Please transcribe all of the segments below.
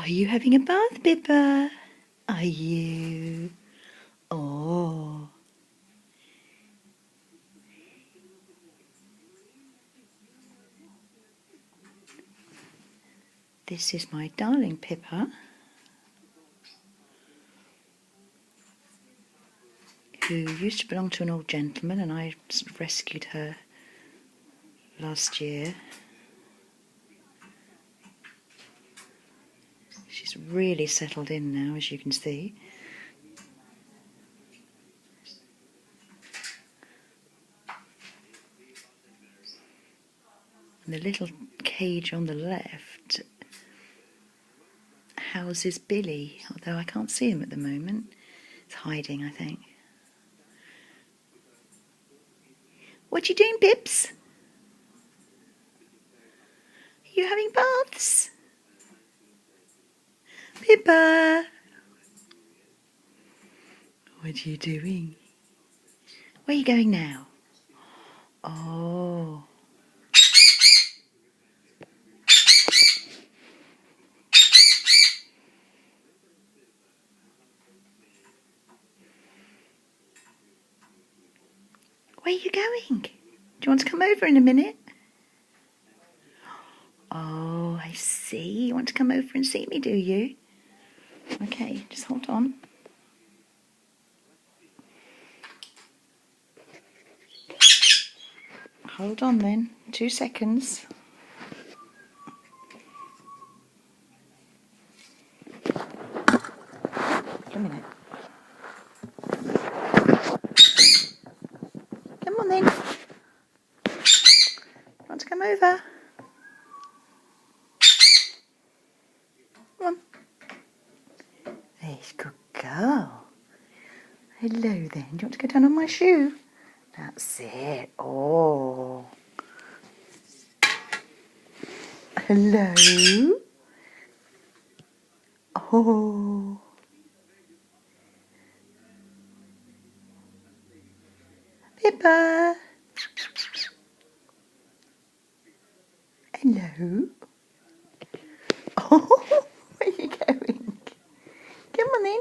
Are you having a bath, Pippa? Are you? Oh. This is my darling Pippa, who used to belong to an old gentleman, and I sort of rescued her last year. She's really settled in now, as you can see. And the little cage on the left houses Billy, although I can't see him at the moment. It's hiding, I think. What you doing, Pips? Are you having baths? Pippa! What are you doing? Where are you going now? Oh. Where are you going? Do you want to come over in a minute? Oh, I see. You want to come over and see me, do you? Okay, just hold on. Hold on then. 2 seconds. Wait a minute. Come on then. Want to come over? Come on. There's a good girl. Hello then. Do you want to go down on my shoe? That's it. Oh. Hello. Oh. Pippa. Hello. Oh, where are you going? Come on in.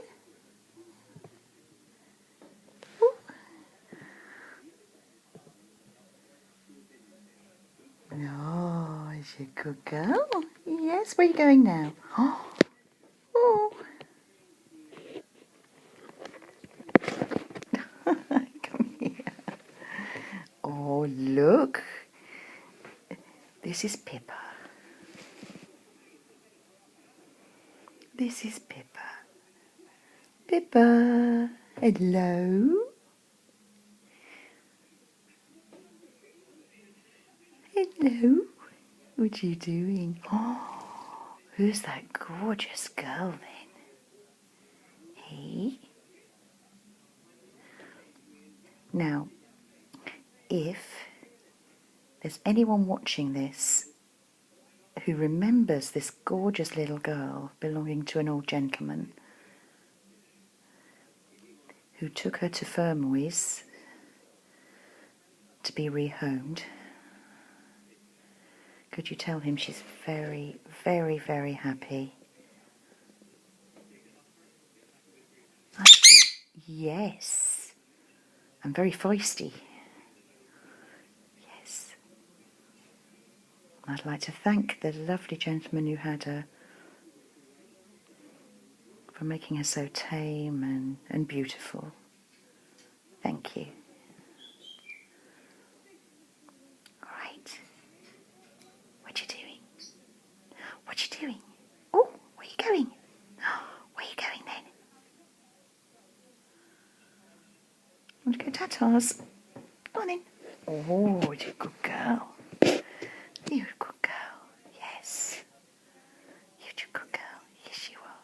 Oh, is she a good girl? Yes, where are you going now? Oh. Come here. Oh, look. This is Pippa. This is Pippa. Pippa. Hello. Hello. What are you doing? Oh, who's that gorgeous girl then? Hey? Now, if there's anyone watching this who remembers this gorgeous little girl belonging to an old gentleman who took her to Fermoys to be rehomed, could you tell him she's very, very, very happy? Yes. And very feisty. Yes. I'd like to thank the lovely gentleman who had her for making her so tame and beautiful. Thank you. Right. What you doing? What you doing? Oh, where you going? Where you going then? Want to go tatas? Go on then. Oh, you're a good girl. You're a good girl. Yes. You're a good girl. Yes, you are.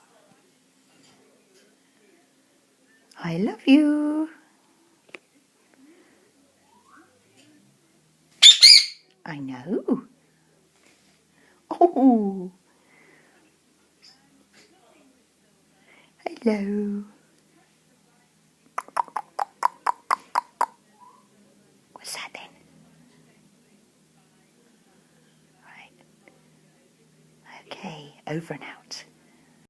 I love you. I know. Oh. Hello. What's that then? Right. Okay, over and out.